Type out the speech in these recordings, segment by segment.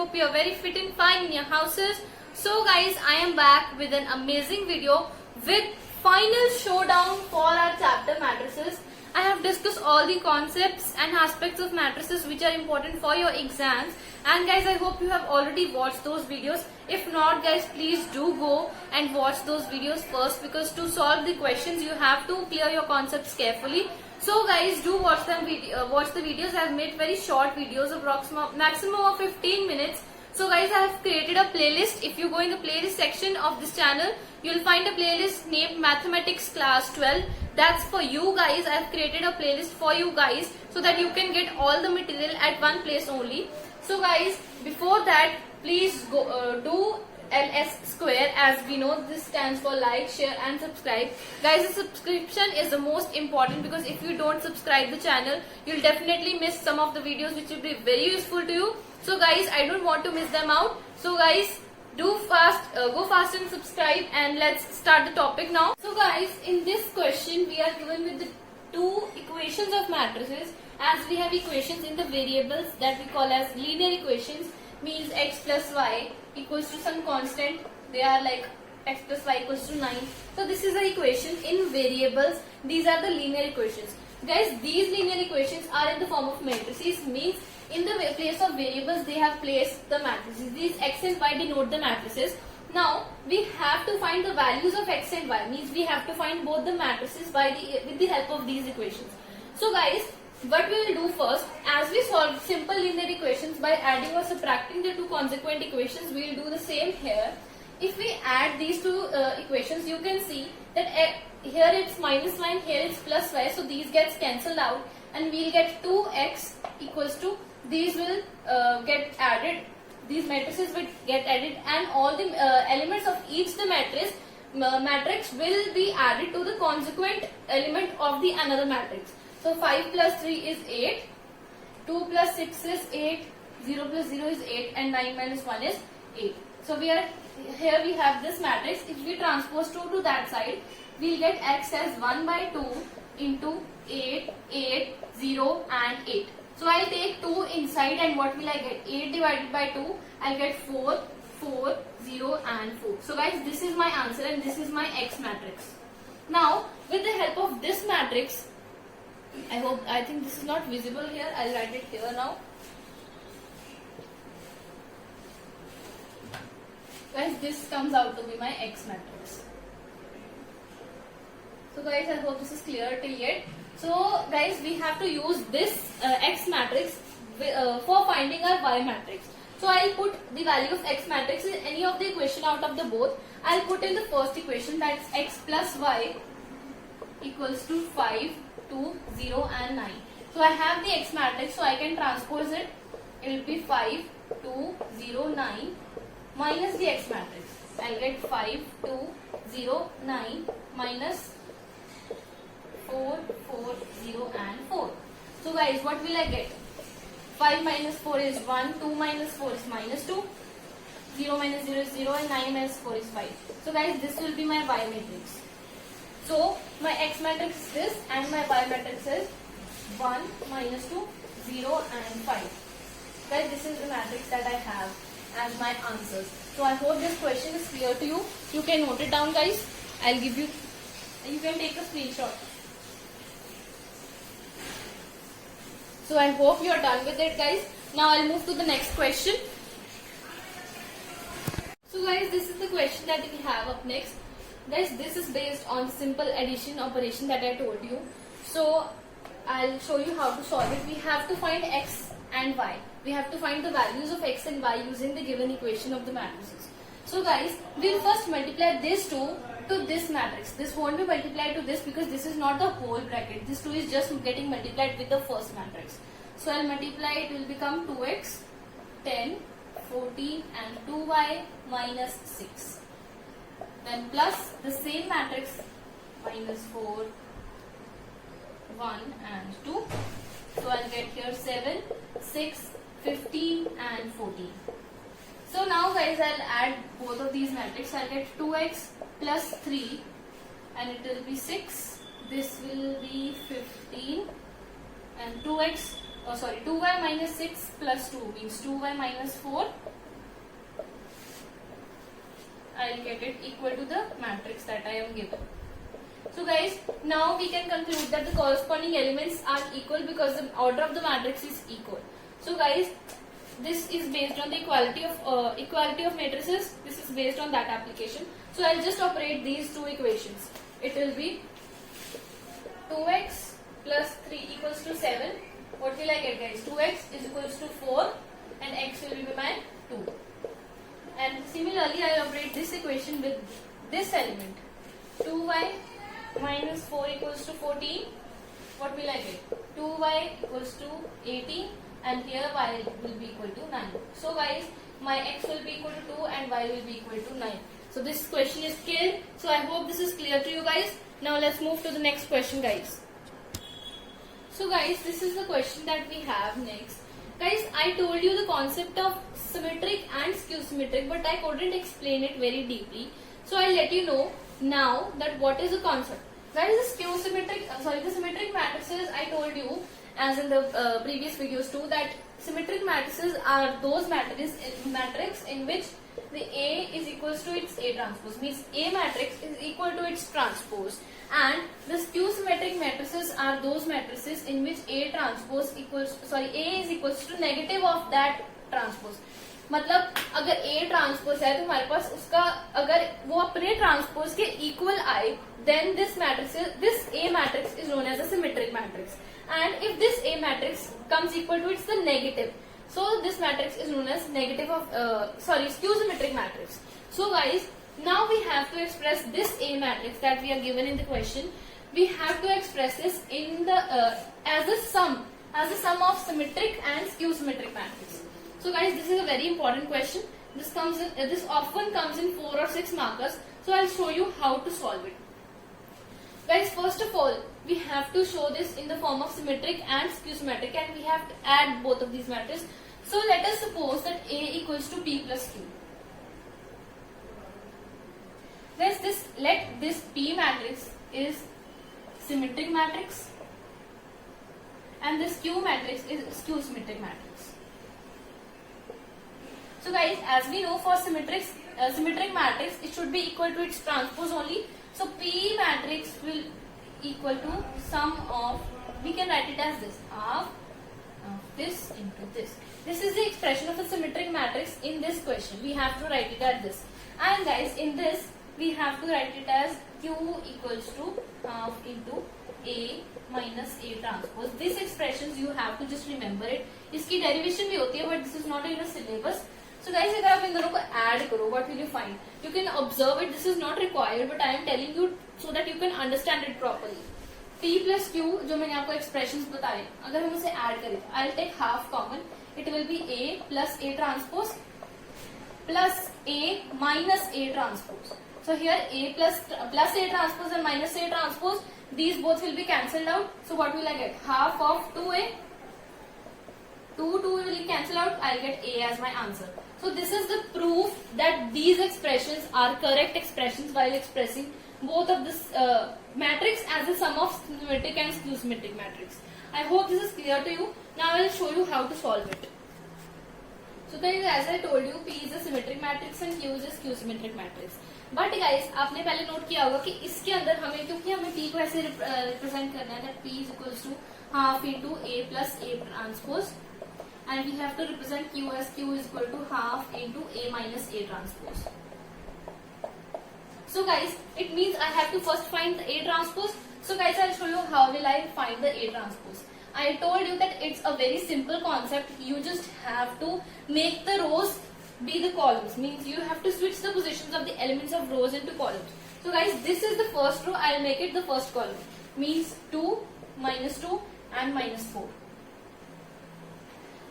hope you are very fit and fine in your houses. So guys, I am back with an amazing video with final showdown for our chapter matrices. I have discussed all the concepts and aspects of matrices which are important for your exams. And guys, I hope you have already watched those videos. If not guys, please do go and watch those videos first, because to solve the questions you have to clear your concepts carefully. So guys, do watch them. Watch the videos. I have made very short videos, maximum of 15 minutes. So guys, I have created a playlist. If you go in the playlist section of this channel, you will find a playlist named Mathematics Class 12. That's for you guys. I have created a playlist for you guys so that you can get all the material at one place only. So guys, before that, please go do LS square, as we know this stands for like, share and subscribe. Guys, the subscription is the most important, because if you don't subscribe the channel, you'll definitely miss some of the videos which will be very useful to you. So guys, I don't want to miss them out. So guys, go fast and subscribe, and let's start the topic now. So guys, in this question we are given with the two equations of matrices, as we have equations in the variables that we call as linear equations, means x plus y equals to some constant. They are like x plus y equals to 9. So this is the equation in variables. These are the linear equations. Guys, these linear equations are in the form of matrices, means in the place of variables they have placed the matrices. These x and y denote the matrices. Now we have to find the values of x and y, means we have to find both the matrices with the help of these equations. So guys, what we will do first, as we solve simple linear equations by adding or subtracting the two consequent equations, we will do the same here. If we add these two equations, you can see that here it's minus y, here it's plus y, so these gets cancelled out and we'll get 2x equals to, these will get added, these matrices will get added, and all the elements of each the matrix will be added to the consequent element of the another matrix. So 5 plus 3 is 8, 2 plus 6 is 8, 0 plus 0 is 8, and 9 minus 1 is 8. So here we have this matrix. If we transpose 2 to that side, we will get x as 1 by 2 into 8, 8, 0 and 8. So I will take 2 inside, and what will I get? 8 divided by 2, I will get 4, 4, 0 and 4. So guys, this is my answer and this is my x matrix. Now with the help of this matrix, I think this is not visible here. I'll write it here now. Guys, this comes out to be my x matrix. So guys, I hope this is clear till yet. So guys, we have to use this x matrix for finding our y matrix. So I'll put the value of x matrix in any of the equation out of the both. I'll put in the first equation, that is x plus y equals to 5, 2, 0 and 9. So I have the x matrix, so I can transpose it. It will be 5, 2, 0, 9 minus the x matrix. I'll get 5, 2, 0, 9 minus 4, 4, 0 and 4. So guys, what will I get? 5 minus 4 is 1, 2 minus 4 is minus 2, 0 minus 0 is 0 and 9 minus 4 is 5. So guys, this will be my y matrix. So my x matrix is this and my y matrix is 1, minus 2, 0 and 5. Guys, this is the matrix that I have as my answers. So I hope this question is clear to you. You can note it down guys. I'll give you can take a screenshot. So I hope you are done with it guys. Now I'll move to the next question. So guys, this is the question that we have up next. Guys, this is based on simple addition operation that I told you. So I'll show you how to solve it. We have to find x and y. We have to find the values of x and y using the given equation of the matrices. So guys, we'll first multiply this 2 to this matrix. This won't be multiplied to this because this is not the whole bracket. This 2 is just getting multiplied with the first matrix. So I'll multiply, it will become 2x, 10, 14 and 2y minus 6. Then plus the same matrix, minus 4, 1 and 2. So I'll get here 7, 6, 15 and 14. So now guys, I'll add both of these matrices. I'll get 2x plus 3 and it will be 6. This will be 15 and 2x 2y minus 6 plus 2 means 2y minus 4. I'll get it equal to the matrix that I am given. So guys, now we can conclude that the corresponding elements are equal because the order of the matrix is equal. So guys, this is based on the equality of matrices. This is based on that application. So I'll just operate these two equations. It will be 2x plus 3 equals to 7. What will I get, guys? 2x is equals to 4 and x will be my 2. And similarly, I will operate this equation with this element. 2y minus 4 equals to 14. What will I get? 2y equals to 18 and here y will be equal to 9. So guys, my x will be equal to 2 and y will be equal to 9. So this question is clear. So I hope this is clear to you guys. Now let's move to the next question, guys. So guys, this is the question that we have next. Guys, I told you the concept of symmetric and skew symmetric, but I couldn't explain it very deeply. So I'll let you know now that what is the concept. Guys, the symmetric matrices, I told you as in the previous videos too, that symmetric matrices are those matrix in which the A is equals to its A transpose, means A matrix is equal to its transpose, and the skew symmetric matrices are those matrices in which A is equals to negative of that transpose. मतलब अगर A transpose है तो हमारे पास उसका अगर वो अपने transpose के इक्वल आए, then this A matrix is known as a symmetric matrix. And if this A matrix comes equal to its the negative, so this matrix is known as skew symmetric matrix. So guys, now we have to express this A matrix that we are given in the question. We have to express this in the as a sum of symmetric and skew symmetric matrix. So guys, this is a very important question. This often comes in 4 or 6 markers. So I'll show you how to solve it. Guys, first of all, we have to show this in the form of symmetric and skew symmetric, and we have to add both of these matrices. So let us suppose that A equals to P plus Q. Guys, let this P matrix is symmetric matrix and this Q matrix is skew symmetric matrix. So guys, as we know, for symmetric matrix, it should be equal to its transpose only. So P matrix will equal to sum of, we can write it as this, half of this into this. This is the expression of a symmetric matrix in this question. We have to write it as this. And guys, in this, we have to write it as Q equals to half into A minus A transpose. These expressions you have to just remember it. इसकी derivation भी होती है, but this is not in the syllabus. So guys, अगर आप इन दोनों को add करो, what will you find? You can observe it. This is not required, but I am telling you so that you can understand it properly. P plus Q जो मैंने आपको expressions बताए, अगर हम उसे add करें, I'll take half common. It will be A plus A transpose plus A minus A transpose. So here A plus A transpose and minus A transpose, these both will be cancelled out. So what will I get? Half of 2A. 2 will cancel out. I'll get A as my answer. So this is the proof that these expressions are correct expressions while expressing both of this matrix as a sum of symmetric and skew symmetric matrix. I hope this is clear to you. Now I will show you how to solve it. So guys, as I told you, P is a symmetric matrix and Q is a skew symmetric matrix. But guys, आपने पहले note किया होगा कि इसके अंदर हमें, क्योंकि हमें P को ऐसे रिप्रेजेंट करना है that P is equals to half into A plus A transpose, and we have to represent Q as Q is equal to half into A minus A transpose. So guys, it means I have to first find the A transpose. So guys, I'll show you how will I find the A transpose. I told you that it's a very simple concept. You just have to make the rows be the columns. Means you have to switch the positions of the elements of rows into columns. So guys, this is the first row. I'll make it the first column. Means 2, minus 2 and minus 4.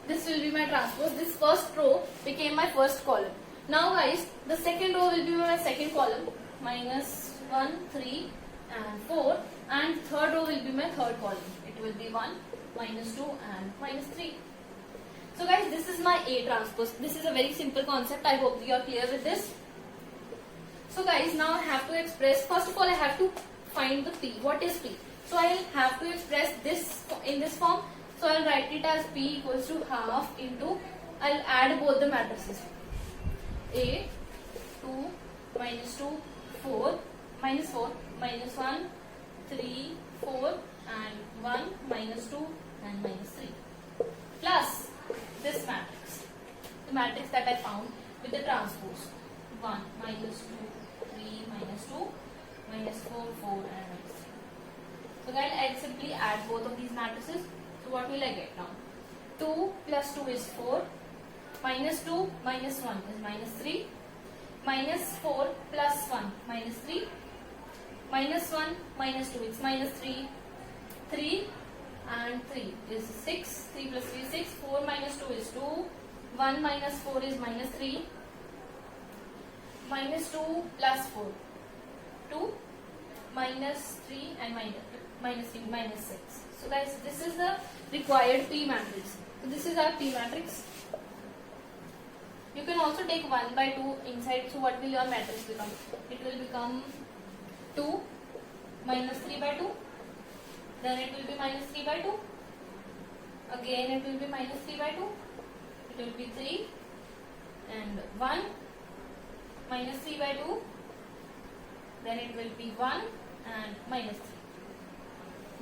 This will be my transpose. This first row became my first column. Now guys, the second row will be my second column. Minus 1, 3 and 4. And third row will be my third column. It will be 1, minus 2 and minus 3. So guys, this is my A transpose. This is a very simple concept. I hope you are clear with this. So guys, now I have to express, first of all I have to find the P. What is P? So I will have to express this in this form. So So I'll write it as P equals to half into, I'll add both the matrices. A, 2, minus 2, 4, minus 4, minus 1, 3, 4, and 1, minus 2, and minus 3. Plus this matrix, the matrix that I found with the transpose. 1, minus 2, 3, minus 2, minus 4, 4, and minus 3. So guys, I'll simply add both of these matrices. So what will I get now? 2 plus 2 is 4. Minus 2 minus 1 is minus 3. Minus 4 plus 1 minus 3. Minus 1 minus 2 is minus 3. 3 and 3 is 6. 3 plus 3 is 6. 4 minus 2 is 2. 1 minus 4 is minus 3. Minus 2 plus 4. 2 minus 3 and minus 3 minus 6. So guys, this is the required P matrix. So this is our P matrix. You can also take 1 by 2 inside. So what will your matrix become? It will become 2 minus 3 by 2. Then it will be minus 3 by 2. Again it will be minus 3 by 2. It will be 3 and 1 minus 3 by 2. Then it will be 1 and minus 3.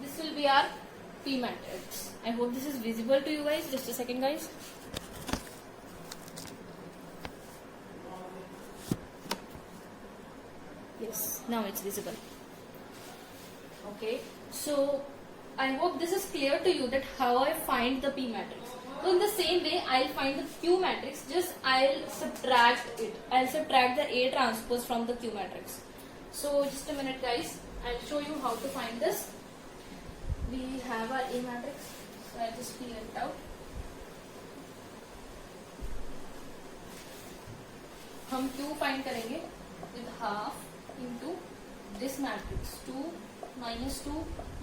This will be our P matrix. I hope this is visible to you guys. Just a second, guys. Yes, now it's visible. Okay, so I hope this is clear to you that how I find the P matrix. So in the same way, I'll find the Q matrix, just I'll subtract it. I'll subtract the A transpose from the Q matrix. So just a minute, guys. I'll show you how to find this. We have our A matrix. So I'll just clear it out. हम Q find करेंगे with half into this matrix. 2 minus 2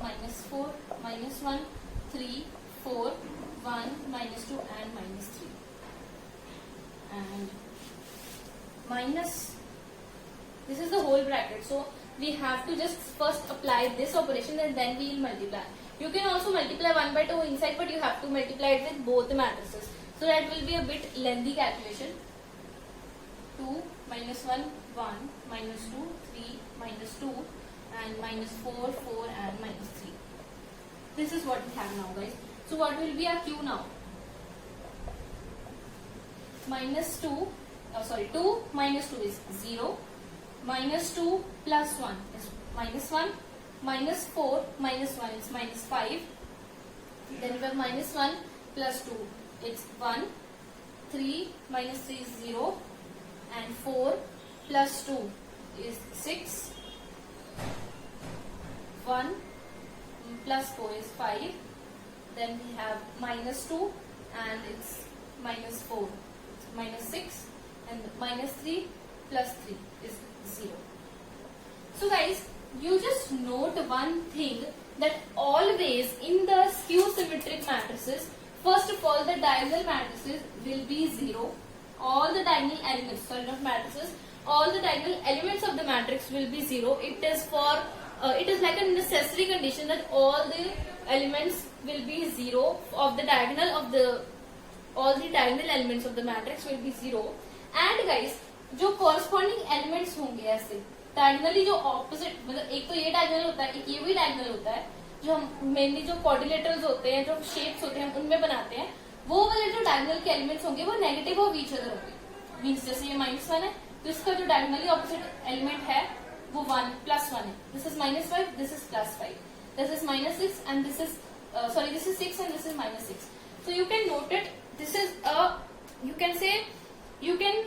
minus 4 minus 1 3 4 1 minus 2 and minus 3 and minus, this is the whole bracket. So we have to just first apply this operation and then we will multiply. You can also multiply 1 by 2 inside, but you have to multiply it with both the matrices. So that will be a bit lengthy calculation. 2 minus 1 1 minus 2 3 minus 2 and minus 4 4 and minus 3. This is what we have now, guys. So what will be our Q now? Minus 2 minus 2 is 0. Minus 2 plus 1 is minus 1. Minus 4 minus 1 is minus 5. Then we have minus 1 plus 2, it's 1. 3 minus 3 is 0. And 4 plus 2 is 6. 1 plus 4 is 5. Then we have minus 2 and it's minus 4. It's minus 6 and minus 3 plus 3 is 0. So guys, you just note one thing, that always in the skew symmetric matrices, first of all the diagonal matrices will be 0. All the diagonal elements, not matrices, all the diagonal elements of the matrix will be 0. It is for it is like a necessary condition that all the elements will be 0 of the diagonal of the, all the diagonal elements of the matrix will be 0. And guys, जो corresponding elements होंगे ऐसे diagonally, जो opposite, मतलब एक तो ये diagonal होता है, एक ये भी diagonal होता है, जो हम mainly जो quadrilaterals होते हैं, जो shapes होते हैं, उनमें बनाते हैं, वो वाले जो diagonal के elements होंगे वो negative of each other होंगे. Means जैसे ये -1 है, तो इसका जो diagonally opposite element है वो 1 plus 1 है. This is -5, this is +5. This is -6 and this is this is 6 and this is -6. So you can note it. This is a, you can say, you can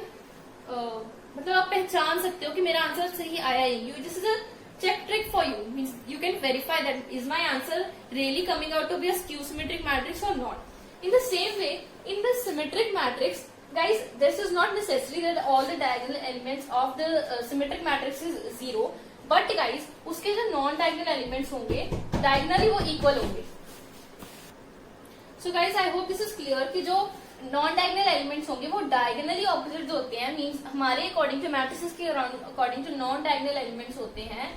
मतलब आप पहचान सकते हो कि मेरा आंसर सही आया है. You, this is a check trick for you. Means you can verify that is my answer really coming out to be a skew symmetric matrix or not. In the same way, in the symmetric matrix, guys, this is not necessary that all the diagonal elements of the symmetric matrix is 0. But guys, उसके जो non diagonal elements होंगे, diagonally वो equal होंगे. So guys, I hope this is clear कि जो non diagonal elements होंगे वो diagonally opposite होते हैं. मींस हमारे अकॉर्डिंग टू मैट्रिसेस के according to non diagonal elements होते हैं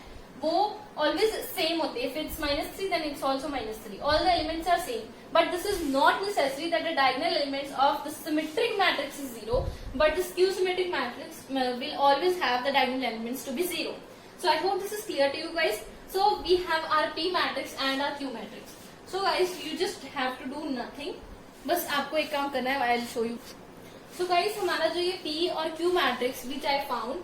वो always same होते हैं. If it's -3 then it's also -3. All the elements are same. But this is not necessary that the diagonal elements of the symmetric matrix is 0, but the skew symmetric matrix will always have the diagonal elements to be 0. So I hope this is clear to you guys. So we have our P matrix and our Q matrix. So guys, you just have to do nothing. बस आपको एक काम करना है. I'll show you. So guys, हमारा जो ये P और Q matrix which I found,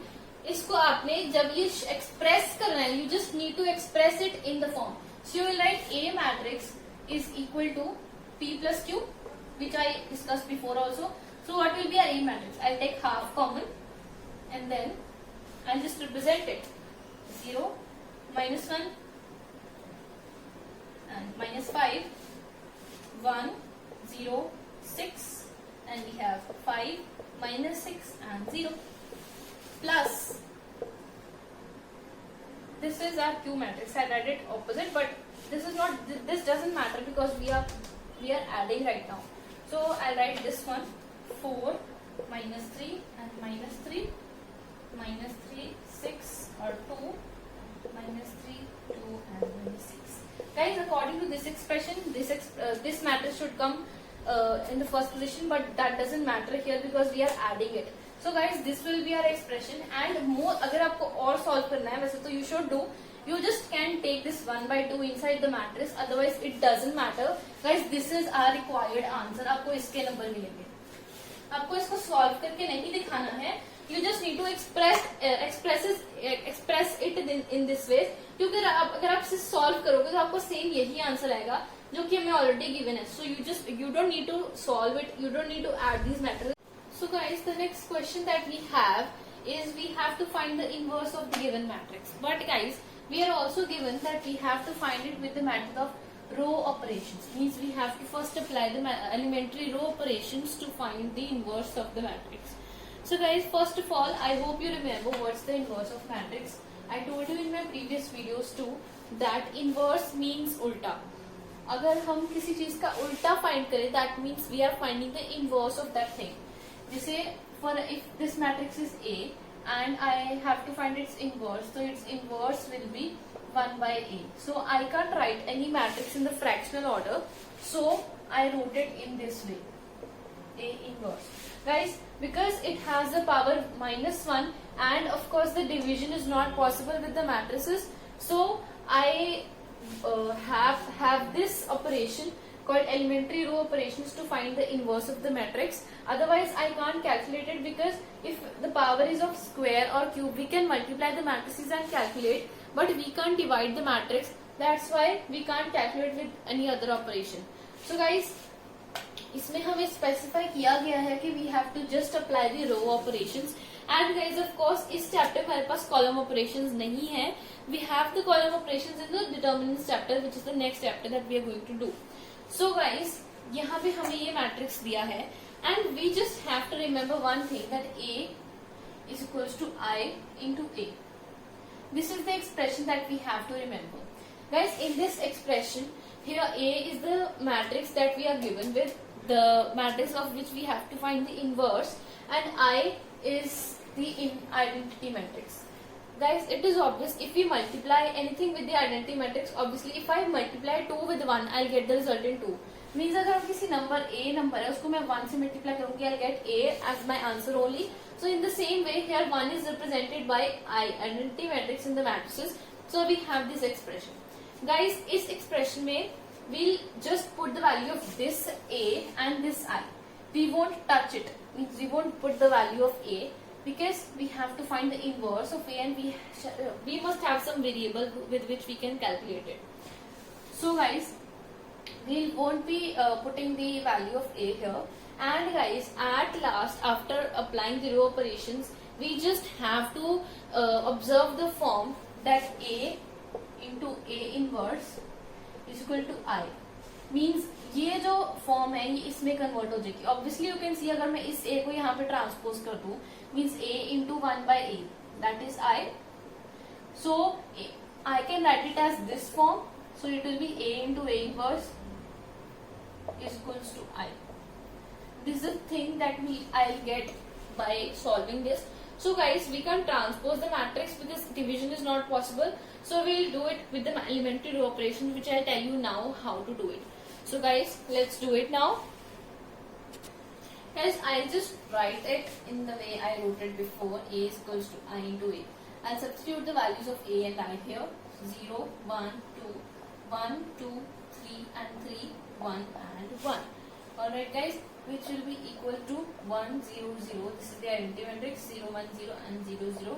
इसको आपने जब ये एक्सप्रेस करना है, you just need to express it in the form. So you will write A matrix is equal to P plus Q, which I discussed before also. So what will be our A matrix? I'll take half common and then I'll just represent it. 0, -1 and -5, 1, 0, 6, and we have 5, -6 and 0. Plus this is our Q matrix. I read it opposite, but this is not. This doesn't matter because we are adding right now. So I'll write this one: 4, -3 and -3, -3, 6 or 2, -3, 2 and -6. Guys, according to this expression, this matrix should come in the first position, but that doesn't matter here because we are adding it. So guys, this will be our expression, and more अगर आपको और solve करना है वैसे तो you should do. You just can take this 1/2 inside the matrix. Otherwise, it doesn't matter. Guys, this is our required answer. आपको इसके number मिलेंगे. आपको इसको solve करके नहीं दिखाना है. You just need to express it in this way. क्योंकि अगर आप इसे solve करोगे तो आपको same यही आंसर आएगा जो कि हमें already given है. So you don't need to solve it. You don't need to add these matrices. So guys, the next question that we have is we have to find the inverse of the given matrix. But guys, we are also given that we have to find it with the method of row operations. Means we have to first apply the elementary row operations to find the inverse of the matrix. So guys, first of all, I hope you remember what's the inverse of matrix. I told you in my previous videos too that inverse means ulta. अगर हम किसी चीज का उल्टा find करें, that means we are finding the inverse of that thing. जैसे if this matrix is A and I have to find its inverse, so its inverse will be 1/A. So I can't write any matrix in the fractional order, so I wrote it in this way, A inverse. Guys, because it has the power -1 and of course the division is not possible with the matrices, so I have this operation called elementary row operations to find the inverse of the matrix. Otherwise I can't calculate it, because if the power is of square or cube, we can multiply the matrices and calculate, but we can't divide the matrix. That's why we can't calculate with any other operation. So guys, इसमें हमें specify किया गया है कि we have to just apply the row operations. And guys, of course, इस chapter में हमारे पास column operations नहीं है. We have the column operations in the determinants chapter, which is the next chapter that we are going to do. So guys, यहाँ पे हमें ये matrix दिया है, and we just have to remember one thing, that A is equals to I into A. This is the expression that we have to remember. Guys, in this expression, here A is the matrix that we are given with, the matrix of which we have to find the inverse, and I is the identity matrix. Guys, it is obvious, if we multiply anything with the identity matrix, obviously if I multiply 2 with 1, I'll get the result in 2. Means अगर किसी number A number है, उसको मैं 1 से multiply करूँगी, I'll get A as my answer only. So in the same way, here 1 is represented by I, identity matrix in the matrices. So we have this expression. Guys, इस expression में we'll just put the value of this A and this I. We won't touch it. Means we won't put the value of A, because we have to find the inverse of A, and we must have some variable with which we can calculate it. So guys, we won't be putting the value of A here. And guys, at last, after applying the row operations, we just have to observe the form that A into A inverse is equal to I. Means ये जो form है ये इसमें convert हो जाएगी. Obviously you can see, अगर मैं इस A को यहाँ पे ट्रांसपोज कर दूं, means A into 1/A, that is I. So I can write it as this form. So it will be A into A inverse is equals to I. This is the thing that I'll get by solving this. So guys, we can transpose the matrix because division is not possible. So we'll do it with the elementary row operation, which I'll tell you now how to do it. So guys, let's do it now. Guys, I'll just write it in the way I wrote it before. A is equals to I into A. I'll substitute the values of A and I here. 0, 1, 2, 1, 2, 3 and 3, 1 and 1. Alright guys, which will be equal to 1, 0, 0. This is the identity matrix. 0, 1, 0 and 0, 0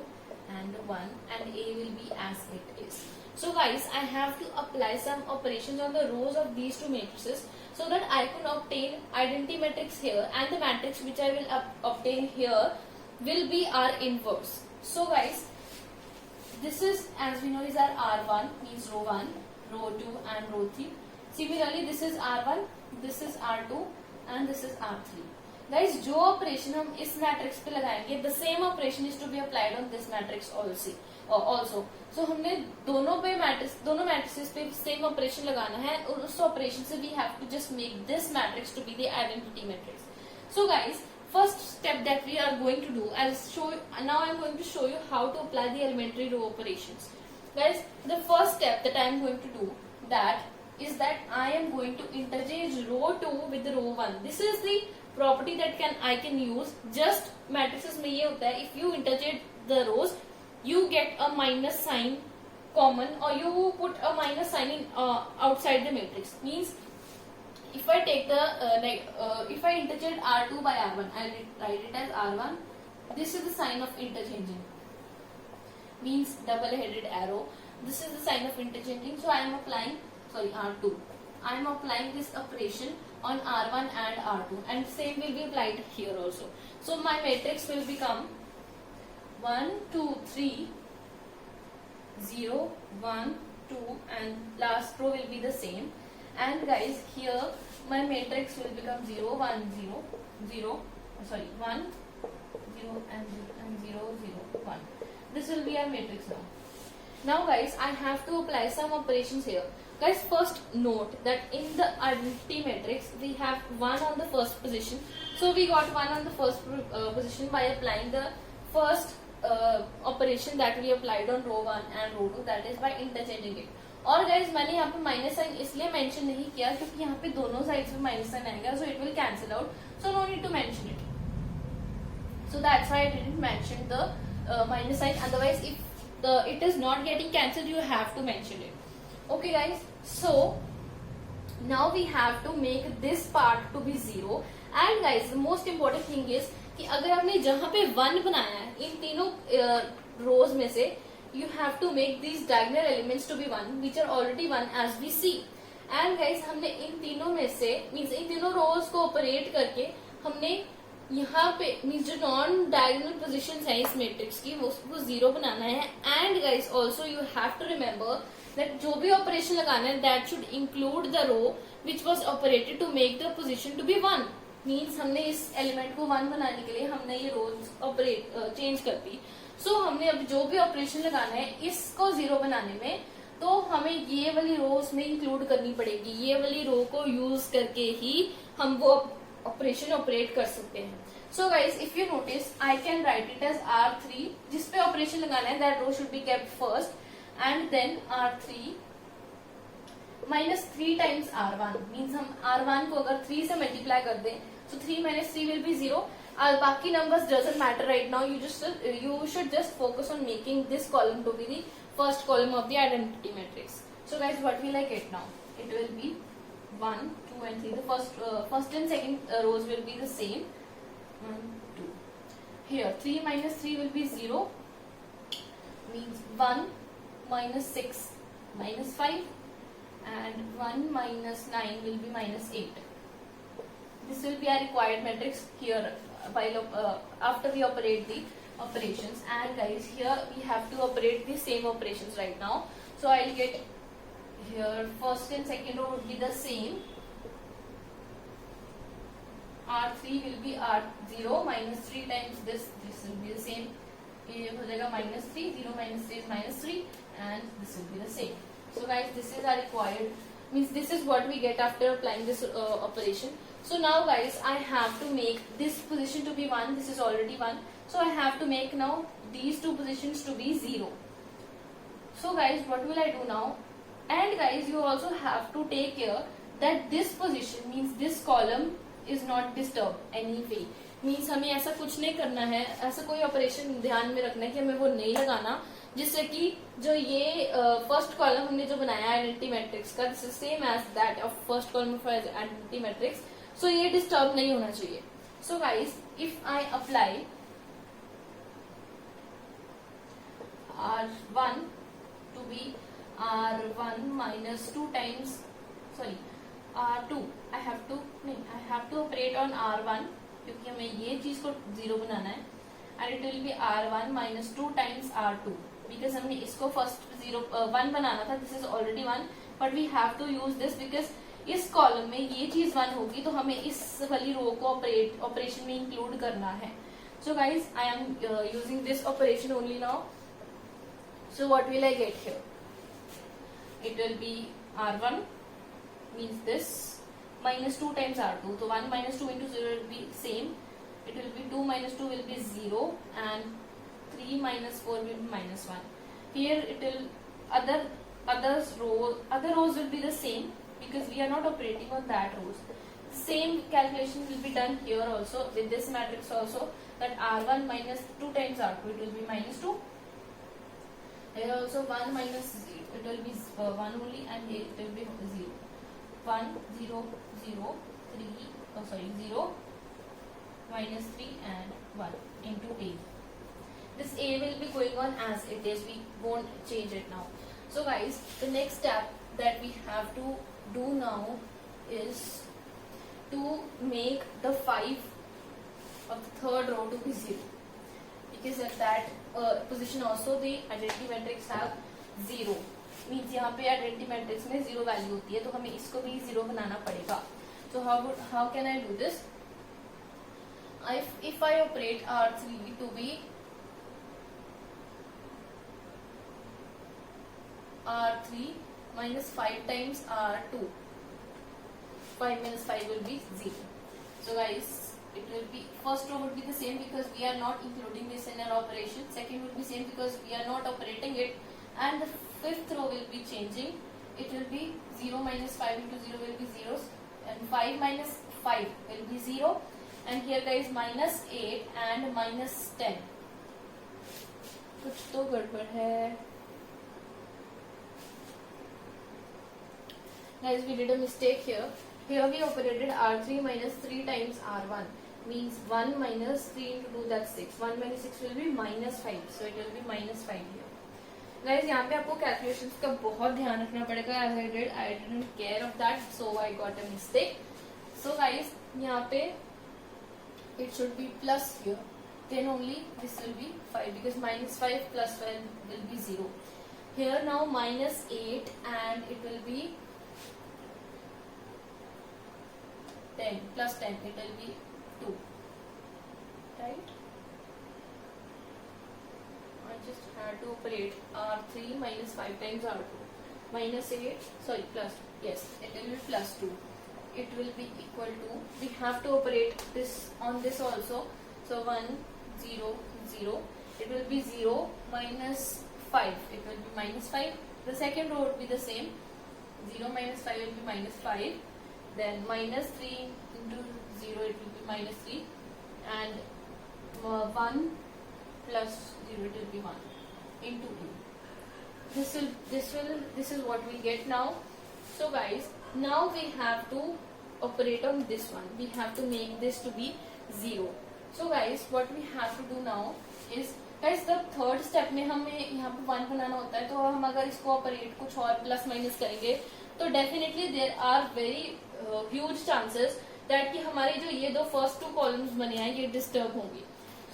and 1, and A will be as it is. So guys, I have to apply some operations on the rows of these two matrices so that I can obtain identity matrix here, and the matrix which I will obtain here will be our inverse. So guys, this is, as we know, is our R1, means row 1, row 2 and row 3. Similarly, this is R1, this is R2 and this is R3. Guys, जो operation हम इस matrix पे लगाएंगे, the same operation is to be applied on this matrix also. So हमने दोनों matrices पे same operation लगाना है, और उस ऑपरेशन से we have to just make this matrix to be the identity matrix. So guys, first step that we are going to do, now I am going to show you how to apply the elementary row operations. Guys, the first step that I am going to do is that I am going to interchange row 2 with the row 1. This is the property that I can use. Just matrices में ये होता है, if you interchange the rows, you get a minus sign common, or you put a minus sign in outside the matrix. Means if I take if I interchange R2 by R1, I'll write it as R1. This is the sign of interchanging. Means double-headed arrow. This is the sign of interchanging. So I am applying, R2. I am applying this operation on R1 and R2, and same will be applied here also. So my matrix will become 1, 2, 3, 0, 1, 2, and last row will be the same. And guys, here my matrix will become 0, 1, 0, 0, 1, 0 and 0, 0, 1. This will be our matrix now. Now guys, I have to apply some operations here. Guys, first note that in the identity matrix we have 1 on the first position. So we got 1 on the first position by applying the first operation that we applied on row 1 and row 2, that is by interchanging it. और guys, मैंने यहाँ पे minus sign इसलिए mention नहीं किया क्योंकि यहाँ पे दोनों साइड्स में माइनस साइन आएगा, so it will cancel out, so no need to mention it. So that's why I didn't mention the minus sign. Otherwise, if it is not getting cancelled, you have to mention it. Okay guys, so now we have to make this part to be 0. And guys, the most important thing is कि अगर हमने जहाँ पे 1 बनाया है इन तीनों रोज में से, you have to make these diagonal elements to be 1, which are already 1 as we see. And guys, हमने इन तीनों में से मीन्स इन तीनों रोज को ऑपरेट करके हमने यहाँ पे मीन्स जो नॉन डायगोनल पोजीशंस हैं इस मैट्रिक्स की वो 0 बनाना है. And guys, also you have to remember that जो भी ऑपरेशन लगाना है that should include the row which was operated to make the position to be 1. Means हमने इस एलिमेंट को 1 बनाने के लिए हमने ये रोज ऑपरेट चेंज कर दी. सो हमने अब जो भी ऑपरेशन लगाना है इसको 0 बनाने में, तो हमें ये वाली रो उसमें इंक्लूड करनी पड़ेगी. ये वाली रो को यूज करके ही हम वो ऑपरेशन ऑपरेट कर सकते हैं. So guys, if you notice, I can write it as R3, जिसपे ऑपरेशन लगाना है that row should be kept first, and then R3 -3 times R1. Means हम R1 को अगर 3 से मल्टीप्लाई कर दें, so 3 - 3 will be 0. बाकी numbers doesn't matter right now. You should just focus on making this column to be the first column of the identity matrix. So guys, what will I get now? It will be 1, 2 and 3. The first and second rows will be the same. 1, 2. Here 3 - 3 will be 0. Means 1 - 6 -5, and 1 - 9 will be -8. This will be our required matrix here while after we operate the operations. And guys, here we have to operate the same operations right now. So I'll get here first and second row would be the same. R3 will be R0 -3 times this will be the same. ये हो जाएगा -3, 0 - 3 is -3, and this will be the same. So guys, this is our required, means this is what we get after applying this operation. So now guys, I have to make this position to be 1. This is already 1. So I have to make now these two positions to be 0. So guys, what will I do now? And guys, you also have to take care that this position means this column is not disturbed anyway. Means हमें ऐसा कुछ नहीं करना है, ऐसा कोई operation ध्यान में रखना है कि हमें वो नहीं लगाना जिससे कि जो ये फर्स्ट कॉलम हमने जो बनाया आइडेंटिटी मैट्रिक्स का, this is same as that of first column for identity matrix, so ये डिस्टर्ब नहीं होना चाहिए. So guys, if I apply R1 to be R1 minus 2 times, sorry, R2, I have to operate on R1 क्योंकि हमें ये चीज को 0 बनाना है, and it will be R1 minus 2 times R2 because हमने इसको फर्स्ट 1 बनाना था, this is already 1 but we have to use this because इस कॉलम में ये चीज 1 होगी तो हमें इस वाली रो को ऑपरेशन में इंक्लूड करना है. So guys, I am using this operation only now. So what will I get here? It will be R1 means this minus 2 times R2. So 1 minus 2 into 0 will be same. It will be 2 minus 2 will be 0 and 3 minus 4 will be minus 1. Here it will other rows will be the same because we are not operating on that rows. Same calculation will be done here also with this matrix also, that R1 minus 2 times R2 it will be minus 2. Here also 1 minus 0, it will be 1 only, and here it will be 0. 1, 0, 0, 3, 0, minus 3 and 1 into A. This A will be going on as it is, we won't change it now. So guys, the next step that we have to do now is to make the 5 of the third row to be 0. Because at that position also the identity matrix have 0. Means यहाँ पे identity matrix में 0 value होती है तो हमें इसको भी 0 बनाना पड़ेगा. So how can I do this? If I operate R3 to be R3 minus 5 times R2, 5 minus 5 will be 0. So guys, it will be, first row would be the same because we are not including this in our operation. Second will be same because we are not operating it, and the fifth row will be changing. It will be 0 minus 5 into 0 will be 0, and 5 minus 5 will be 0, and here guys minus 8 and minus 10. कुछ तो गड़बड़ है. Guys, we did a mistake here. Here we operated R3 minus 3 times R1. Means 1 minus 3 into 2, that's 6. 1 minus 6 will be minus 5. So it will be minus 5 here. Guys, यहाँ पे आपको calculations का बहुत ध्यान रखना पड़ेगा. As I didn't care of that, so I got a mistake. So guys, यहाँ पे it should be plus here. Then only this will be 5 because minus 5 plus 5 will be 0. Here now minus 8 and it will be 10 plus 10. It will be 2, right? I just had to operate R3 minus 5 times R2 minus 8, sorry, plus, yes, it will be plus 2. It will be equal to, we have to operate this on this also, so 1, 0, 0, it will be 0 minus 5, it will be minus 5. The second row would be the same, 0 minus 5 will be minus 5, then minus 3 into 0 it will be minus 3, and 1 plus 0 it will be 1 into 2. This is what we get now. So guys, now we have to operate on this one. We have to make this to be 0. So guys, what we have to do now is, guys, the third step में हमें यहाँ पे 1 बनाना होता है, तो हम अगर इसको ऑपरेट कुछ और प्लस माइनस करेंगे तो definitely there are very huge chances that कि हमारे जो ये दो फर्स्ट 2 कॉलम्स बने हैं ये डिस्टर्ब होंगी,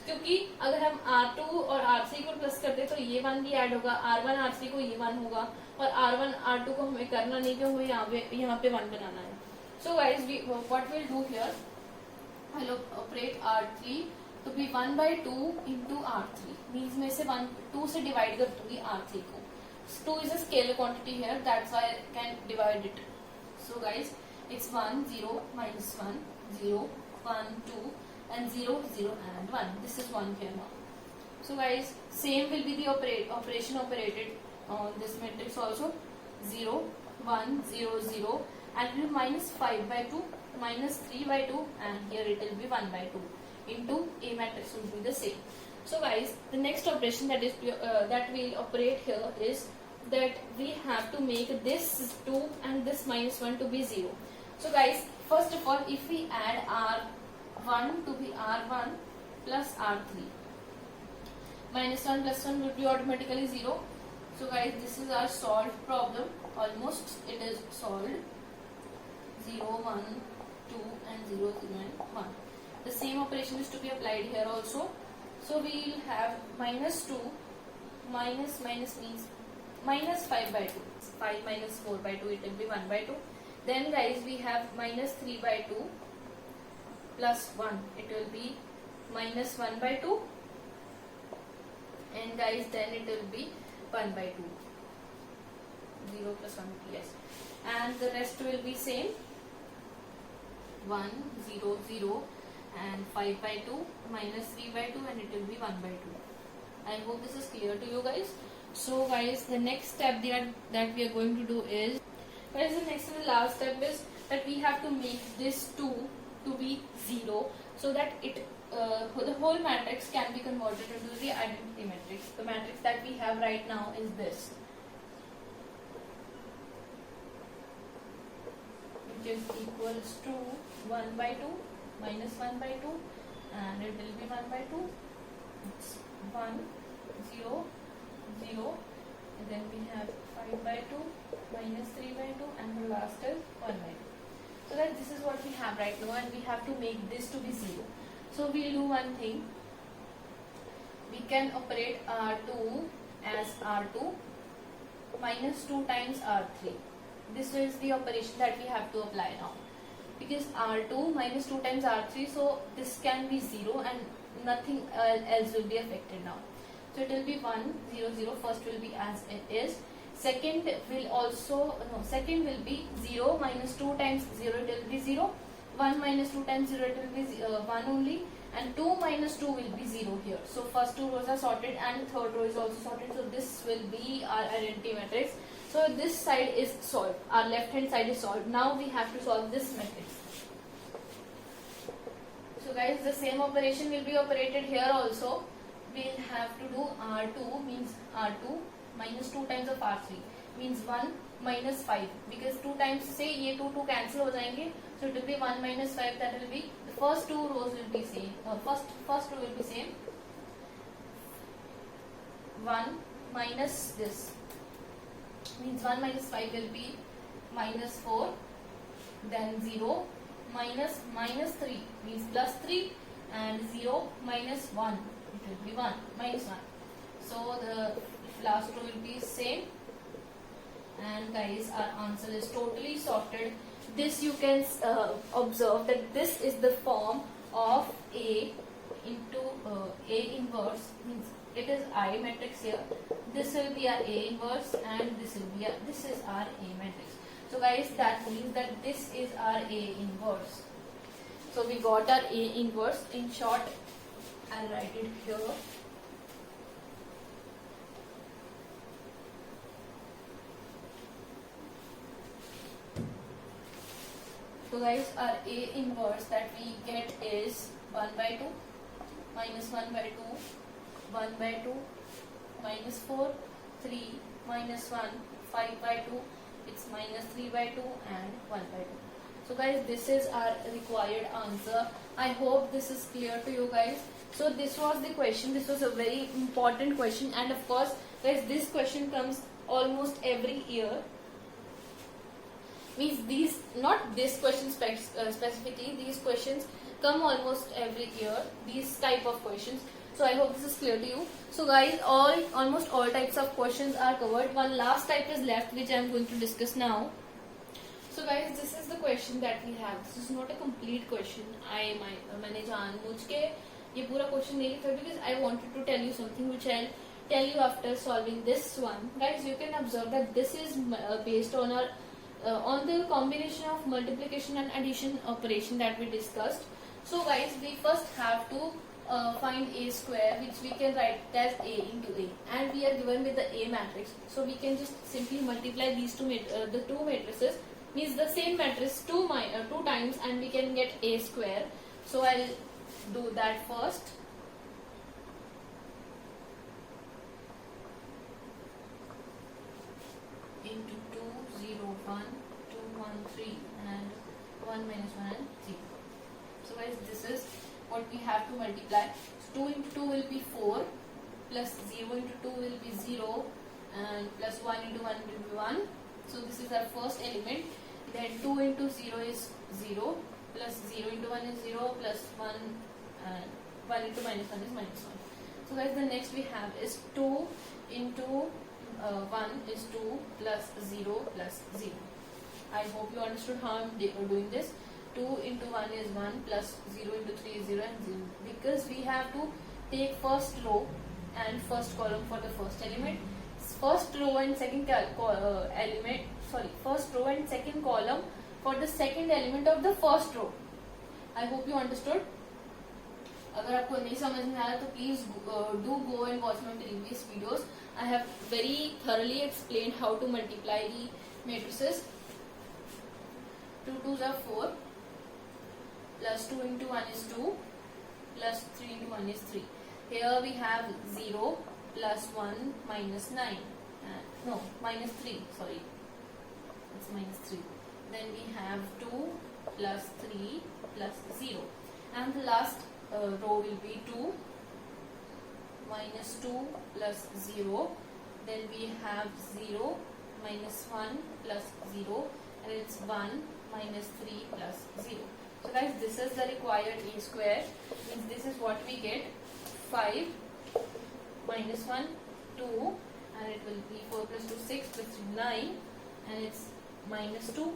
क्योंकि अगर हम R2 और R3 को प्लस करते तो ये 1 भी ऐड होगा, R1 R3 को ये 1 होगा, और R1 R2 को हमें करना नहीं क्योंकि यहाँ पे 1 बनाना है. So guys, what will do here, I will operate R3 तो be 1 by 2 into R3 means मैं इसे 2 से डिवाइड कर दूंगी R3 को. 2 is a scalar quantity here, that's why I can divide it. So guys, it's 1, 0, minus 1, 0, 1, 2, and 0, 0, and 1. This is 1 here now. So guys, same will be the operation operated on this matrix also 0, 1, 0, 0, and it will be minus 5 by 2, minus 3 by 2, and here it will be 1 by 2 into A matrix will be the same. So guys, the next operation that is that will operate here is that we have to make this 2 and this minus 1 to be 0. So guys, first of all, if we add R1 to be R1 plus R3, minus 1 plus 1 would be automatically 0. So guys, this is our solved problem. Almost it is solved. 0, 1, 2 and 0, 0 and 1. The same operation is to be applied here also. So we will have minus 2, minus means minus 5 by 2. 5 minus 4 by 2, it will be 1 by 2. Then guys, we have minus 3 by 2 plus 1. It will be minus 1 by 2. And guys, then it will be 1 by 2. 0 plus 1, yes. And the rest will be same. 1, 0, 0 and 5 by 2 minus 3 by 2, and it will be 1 by 2. I hope this is clear to you guys. So guys, the next step that we are going to do is, guys, the next and the last step is that we have to make this 2 to be 0 so that it the whole matrix can be converted into the identity matrix. The matrix that we have right now is this, which is equals to 1 by 2 minus 1 by 2, and it will be 1 by 2. It's 1, 0, 0, and then we have 5 by 2 minus 3 by 2, and the last is 1 by 2. So that this is what we have right now, and we have to make this to be 0. So we'll do one thing. We can operate R2 as R2 minus 2 times R3. This is the operation that we have to apply now. Because R2 minus 2 times R3, so this can be 0 and nothing else will be affected now. So it will be 1, 0, 0. First will be as it is. Second will be 0 minus 2 times 0, it will be 0. 1 minus 2 times 0, it will be 1 only. And 2 minus 2 will be 0 here. So first two rows are sorted and third row is also sorted. So this will be our identity matrix. So this side is solved. Our left hand side is solved. Now we have to solve this matrix. So guys, the same operation will be operated here also. We'll have to do R2 means R2 minus 2 times of R3 means 1 minus 5, because 2 times say ये 2 cancel हो जाएंगे, so it will be 1 minus 5. That will be the first two rows will be same. First row will be same. 1 minus this means 1 minus 5 will be minus 4, then 0 minus 3 means plus 3, and 0 minus 1, it will be 1 minus 1. So the last row will be same, and guys, our answer is totally sorted. This you can observe that this is the form of A into A inverse, means it is I matrix here. This will be our A inverse, and this is our A matrix. So guys, that means that this is our A inverse. So we got our A inverse. In short, I'll write it here. So guys, our A inverse that we get is 1 by 2 minus 1 by 2, 1 by 2 minus 4, 3 minus 1, 5 by 2, it's minus 3 by 2, and 1 by 2. So guys, this is our required answer. I hope this is clear to you guys. So this was the question. This was a very important question, and of course guys, this question comes almost every year. Means these, not this question specifically, these questions come almost every year, these type of questions. So I hope this is clear to you. So guys, almost all types of questions are covered. One last type is left, which I am going to discuss now. So guys, this is the question that we have. This is not a complete question. मैंने जानबूझ के ये पूरा question नहीं लिखा because I wanted to tell you something which I'll tell you after solving this one. Guys, you can observe that this is based on our on the combination of multiplication and addition operation that we discussed. So guys, we first have to find A square, which we can write as A into A, and we are given with the A matrix, so we can just simply multiply these the two matrices, means the same matrix two times, and we can get A square. So I'll do that first. Into 2, 0, 1, 2, 1, 3, and 1 minus 1 and 0. So guys, this is what we have to multiply. So 2 into 2 will be 4, plus 0 into 2 will be 0, and plus 1 into 1 will be 1. So this is our first element. Then 2 into 0 is 0, plus 0 into 1 is 0, plus 1, and 1 into minus 1 is minus 1. So guys, the next we have is 2 into 1 is 2, plus 0 plus 0. I hope you understood how I am doing this. 2 into 1 is 1, plus 0 into 3 is 0, and 0. Because we have to take first row and first column for the first element. First row and second first row and second column for the second element of the first row. I hope you understood. अगर आपको नहीं समझ में आया तो please do go and watch my previous videos. I have very thoroughly explained how to multiply the matrices. 2 2s are 4, plus 2 into 1 is 2, plus 3 into 1 is 3. Here we have 0, plus 1, minus 9. No, minus 3, sorry. It's minus 3. Then we have 2, plus 3, plus 0. And the last row will be 2, minus 2, plus 0. Then we have 0, minus 1, plus 0. And it's 1, minus 3, plus 0. So guys, this is the required A square. Means this is what we get. 5, minus 1, 2, and it will be 4 plus 2, 6, plus 3, 9, and it's minus 2,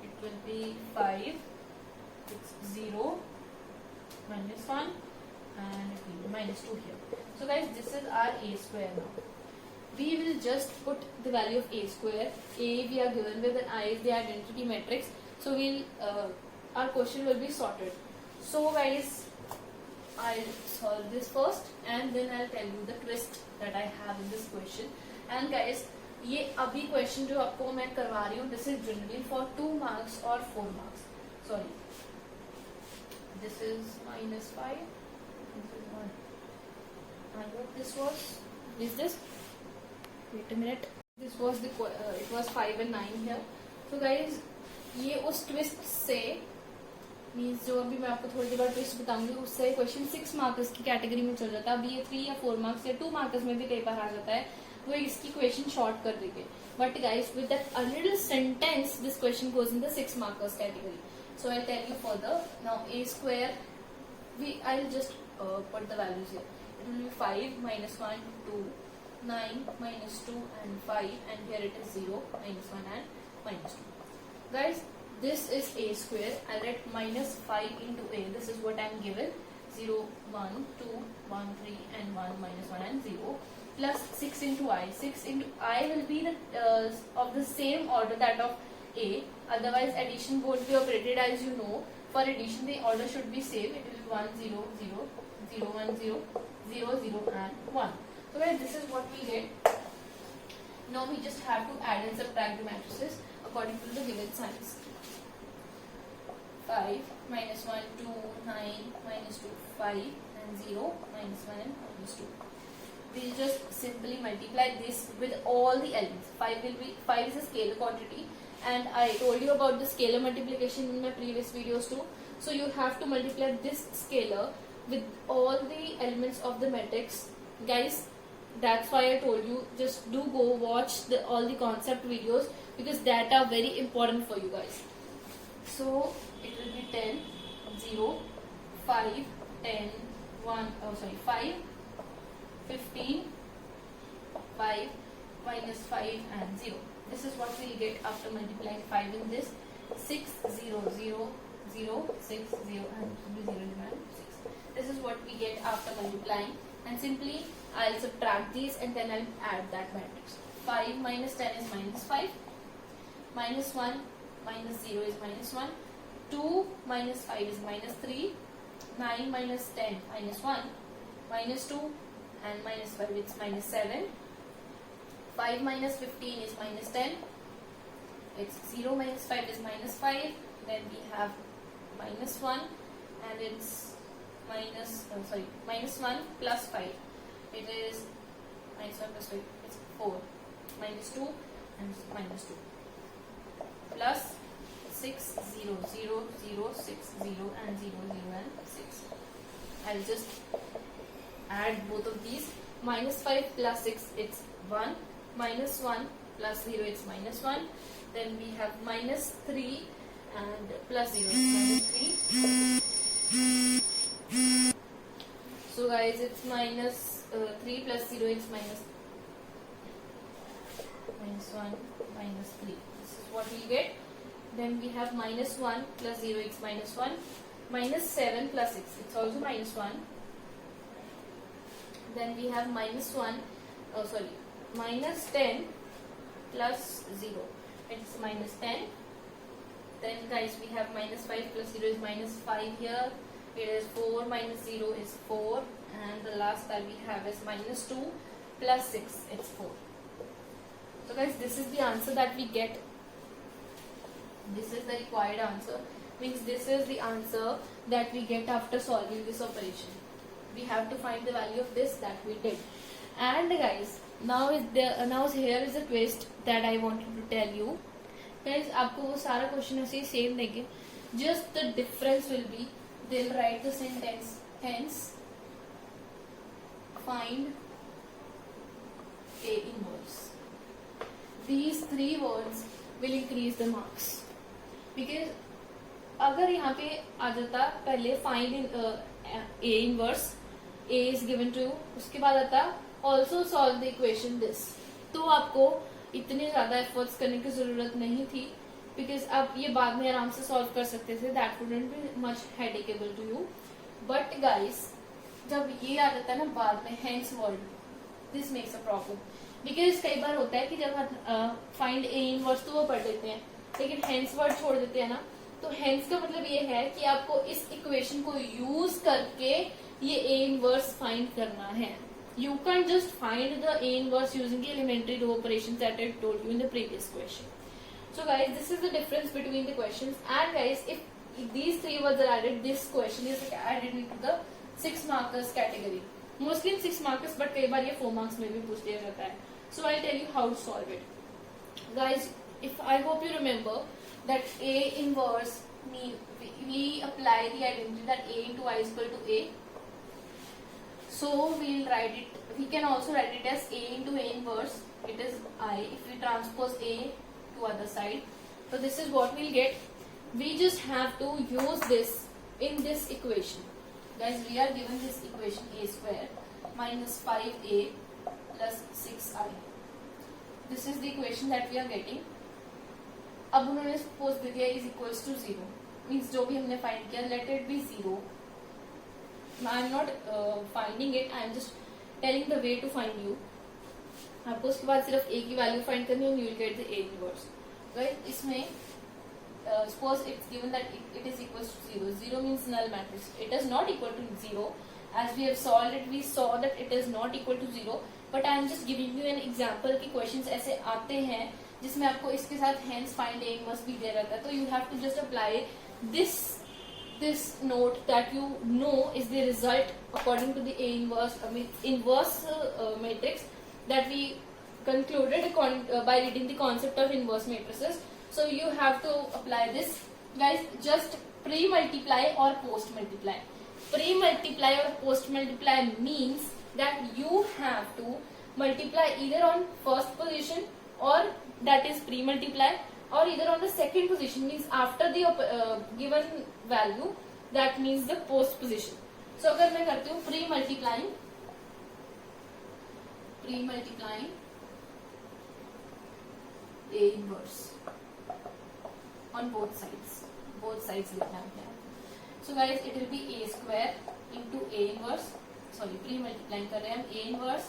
it will be 5, it's 0, minus 1, and it will be minus 2 here. So guys, this is our A square now. We will just put the value of A square. A we are given with, and I is the identity matrix. So we'll our question will be sorted. So guys, I'll solve this first and then I'll tell you the twist that I have in this question. And guys, ये अभी question जो आपको मैं करवा रही हूँ, this is generally for 2 marks or 4 marks. Sorry, this is minus 5. This is 1. And what this was? Is this? Wait a minute. This was the it was 5 and 9 here. So guys, ये उस twist से means जो अभी मैं आपको थोड़ी देर बाद twist बताऊंगी, उससे क्वेश्चन 6 मार्क्स की कैटेगरी में चल जाता है. अभी ये 3 या 4 मार्क्स या 2 मार्क्स में भी कई बार आ जाता है, वो इसकी क्वेश्चन शॉर्ट कर देंगे. But guys, with that a little sentence this question goes in the 6 marks category. So I tell you further. Now A square, I will just put the values here. It will be 5, minus 1, 2, 9, minus 2, and 5, and here it is 0, minus 1, and minus 2. Guys, this is A square. I'll write minus 5 into A. This is what I'm given. 0, 1, 2, 1, 3, and 1, minus 1, and 0. Plus 6 into I. 6 into I will be the of the same order that of A. Otherwise, addition won't be operated, as you know. For addition, the order should be same. It will be 1, 0, 0, 0, 1, 0, 0, 0, and 1. So guys, this is what we get. Now we just have to add and subtract the matrices according to the given signs. 5, minus 1, 2, 9, minus 2, 5, and 0, minus 1, and minus 2. We'll just simply multiply this with all the elements. 5 is a scalar quantity, and I told you about the scalar multiplication in my previous videos too. So you have to multiply this scalar with all the elements of the matrix. Guys, that's why I told you, just do go watch all the concept videos, because that are very important for you guys. So it will be 10, 0, 5, 10, 1, 5, 15, 5, minus 5, and 0. This is what we'll get after multiplying 5 in this. 6, 0, 0, 0, 6, 0, and 0 divided 6. This is what we get after multiplying. And simply I'll subtract these and then I'll add that matrix. 5 minus 10 is minus 5. Minus 1 minus 0 is minus 1. 2 minus 5 is minus 3. 9 minus 10 minus 1 minus 2 and minus 5 it's minus 7. 5 minus 15 is minus 10. It's 0 minus 5 is minus 5. Then we have minus 1 and it's minus 1 plus 5. It is minus 1 plus 5. It's 4. Minus 2 and minus 2. Plus 6, 0, 0, 0, 6, 0 and 0, 0 and 6. I'll just add both of these. Minus 5 plus 6 it's 1. Minus 1 plus 0 it's minus 1. Then we have minus 3 and plus 0 it's minus 3. So guys, it's minus 3 plus 0 it's minus 1 minus 3. This is what we get. Then we have minus 1 plus 0 it's minus 1. Minus 7 plus 6 it's also minus 1. Then we have minus 10 plus 0 it's minus 10. Then guys, we have minus 5 plus 0 is minus 5 here. It is 4 minus 0 is 4. And the last that we have is minus 2 plus 6 it's 4. So guys, this is the answer that we get. This is the required answer. Means this is the answer that we get after solving this operation. We have to find the value of this that we did. And guys, now here is a twist that I wanted to tell you. Guys, आपको वो सारा question ऐसे ही same देंगे. Just the difference will be they'll write the sentence. Hence, find A inverse. These 3 words will increase the marks. Because अगर यहाँ पे आ जाता पहले find A inverse, A is given to you, उसके बाद आता also solve the equation this, तो आपको इतने ज्यादा एफर्ट्स करने की जरूरत नहीं थी. बिकॉज आप ये बाद में आराम से सॉल्व कर सकते थे. That wouldn't be much headacheable to you. But guys, जब ये आ जाता है ना बाद में hence word, this makes a problem. Because कई बार होता है कि जब हम फाइंड ए इनवर्स तो वो पढ़ लेते हैं, लेकिन हेंस वर्ड छोड़ देते हैं ना. तो हेंस का मतलब ये है कि आपको इस इक्वेशन को यूज करके ये ए इनवर्स फाइंड करना है. You can't just find the A inverse using the elementary row operations that I told you in the previous question. So guys, this is the difference between the questions. And guys, if these 3 words are added, this question is added into the 6 markers category. Mostly in 6 markers, but कई बार ये 4 marks में भी पूछ दिया जाता है. So I'll tell you how to solve it. Guys, I hope you remember that A inverse we apply the identity that A into I is equal to A. So we'll write it. We can also write it as A into A inverse. It is I. If we transpose A to other side, so this is what we'll get. We just have to use this in this equation. Guys, we are given this equation A square minus 5A plus 6I. This is the equation that we are getting. अब उन्होंने suppose दे दिया is equals to 0. Means जो भी हमने find किया, let it be 0. I am not finding it. I am just telling the way to find you. आपको उसके बाद सिर्फ A की वैल्यू फाइंड करनी है. You will get the A inverse. Right? इसमें suppose it's given that it is equals to 0. 0 means null matrix. It is not equal to 0. As we have solved it, we saw that it is not equal to 0. But I am just giving you an example कि questions ऐसे आते हैं जिसमें आपको इसके साथ hence find A inverse भी दे रहता है. तो you have to just apply this note that you know is the result according to the A inverse matrix that we concluded by reading the concept of inverse matrices. So you have to apply this. Guys, just pre-multiply or post-multiply. Pre-multiply or post-multiply means that you have to multiply either on first position, or that is pre-multiply, or either on the second position, means after the given value, that means the post position. So अगर मैं करती हूँ pre-multiplying A inverse on both sides लिखना है. So guys, it will be A square into A inverse, sorry, pre-multiplying कर रहे हैं हम, A inverse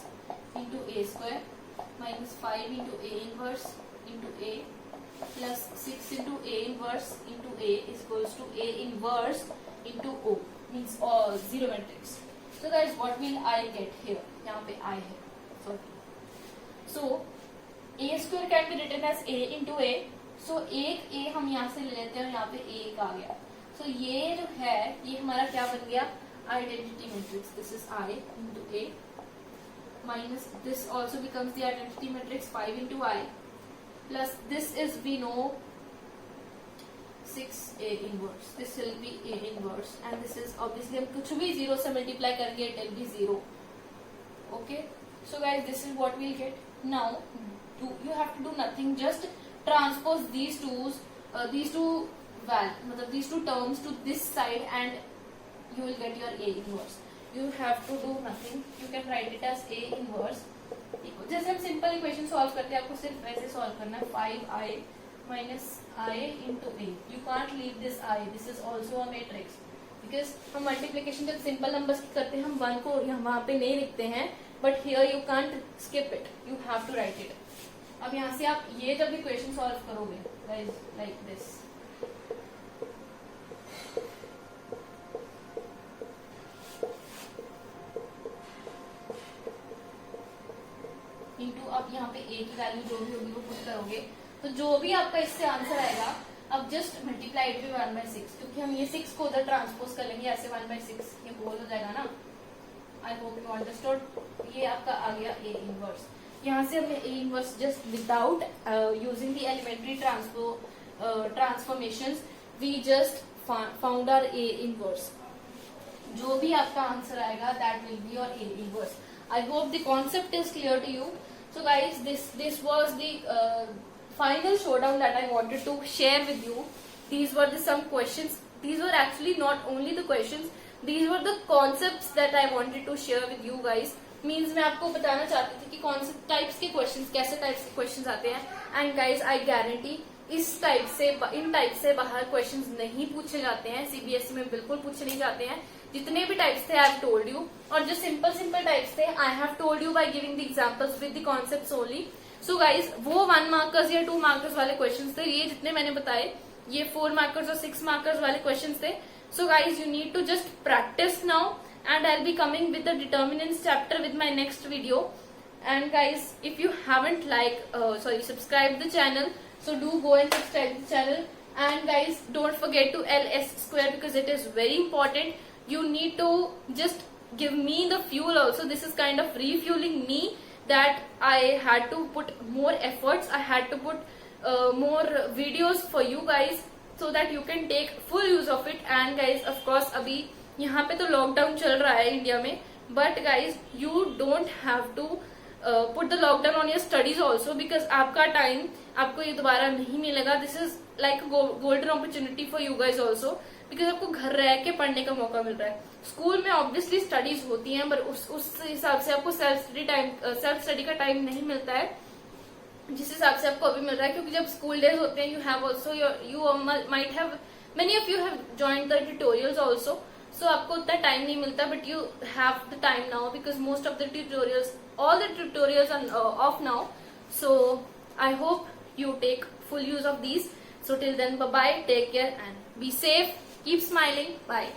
into A square minus 5 into A inverse into A plus 6 into A inverse into A is equals to A inverse into O. means all zero matrix. So guys, what will I get here? यहाँ पे I है, sorry. So a square can be written as a into a. So एक a हम यहाँ से ले लेते हैं और यहाँ पे a एक आ गया. So ये जो है ये हमारा क्या बन गया? Identity matrix. This is I into a minus this also becomes the identity matrix 5 into I plus this is we know 6a inverse. This will be a inverse and this is obviously हम कुछ भी 0 से multiply करेंगे it will be 0. Okay. So guys, this is what we'll get. Now you have to do nothing. Just transpose these two terms to this side and you will get your a inverse. You have to do nothing. You can write it as a inverse. जैसे हम simple equation solve करते हैं आपको सिर्फ वैसे solve करना है. 5i minus I into a. You can't leave this I. This is also a matrix. Because हम मल्टीप्लिकेशन जब सिंपल नंबर्स की करते हैं हम 1 को वहाँ पे नहीं लिखते हैं. But here you can't skip it. You have to write it. अब यहाँ से आप ये जब इक्वेशन सॉल्व करोगे guys like this. इंटू अब यहाँ पे a की वैल्यू जो भी होगी वो पुट करोगे तो जो भी आपका इससे आंसर आएगा अब जस्ट मल्टीप्लाई इट बाय 1/6 क्योंकि हम ये 6 को उधर ट्रांसपोज कर लेंगे ऐसे 1/6 ये होल हो जाएगा ना. I hope you understood. ये आपका आ गया a इनवर्स. यहाँ से हमने a inverse just without using the elementary transformations we just found our a inverse. जो भी आपका आंसर आएगा that will be your a inverse. I hope the concept is clear to you. So guys, this was the final showdown that I wanted to share with you. These were some questions. These were actually not only the questions. These were the concepts that I wanted to share with you guys. Means मैं आपको बताना चाहती थी कि कौन से types के questions कैसे टाइप्स के क्वेश्चंस आते हैं. And guys I guarantee in type से बाहर क्वेश्चंस नहीं पूछे जाते हैं. सीबीएसई में बिल्कुल पूछे नहीं जाते हैं. जितने भी टाइप्स थे आई हैव टोल्ड यू. और जो सिंपल टाइप्स थे I have told you by giving the examples with the concepts only. So guys वो 1 मार्कर्स या 2 मार्कर्स वाले क्वेश्चंस थे. ये जितने मैंने बताए ये 4 मार्कर्स और 6 मार्कर्स वाले क्वेश्चंस थे. So guys you need to just practise now and I'll be coming with the determinants chapter with my next video. And guys, if you haven't subscribed the channel, so do go and subscribe the channel. And guys, don't forget to LS square because it is very important. You need to just give me the fuel also. This is kind of refueling me that I had to put more efforts. I had to put more videos for you guys so that you can take full use of it. And guys, of course, अभी यहाँ पे तो lockdown चल रहा है India में. But guys you don't have to put the lockdown on your studies also because आपका time आपको ये दोबारा नहीं मिलेगा. This is like golden opportunity for you guys also because आपको घर रह के पढ़ने का मौका मिल रहा है. स्कूल में ऑब्वियसली स्टडीज होती हैं पर उस हिसाब से आपको सेल्फ स्टडी का टाइम नहीं मिलता है जिस हिसाब से आपको अभी मिल रहा है. क्योंकि जब स्कूल डेज होते हैं you have also you might have many of you have joined the tutorials also. So आपको उतना टाइम नहीं मिलता but you have the time now because most of the tutorials all the tutorials are off now. So I hope you take full use of these. So till then, bye bye, take care and be safe, keep smiling, bye.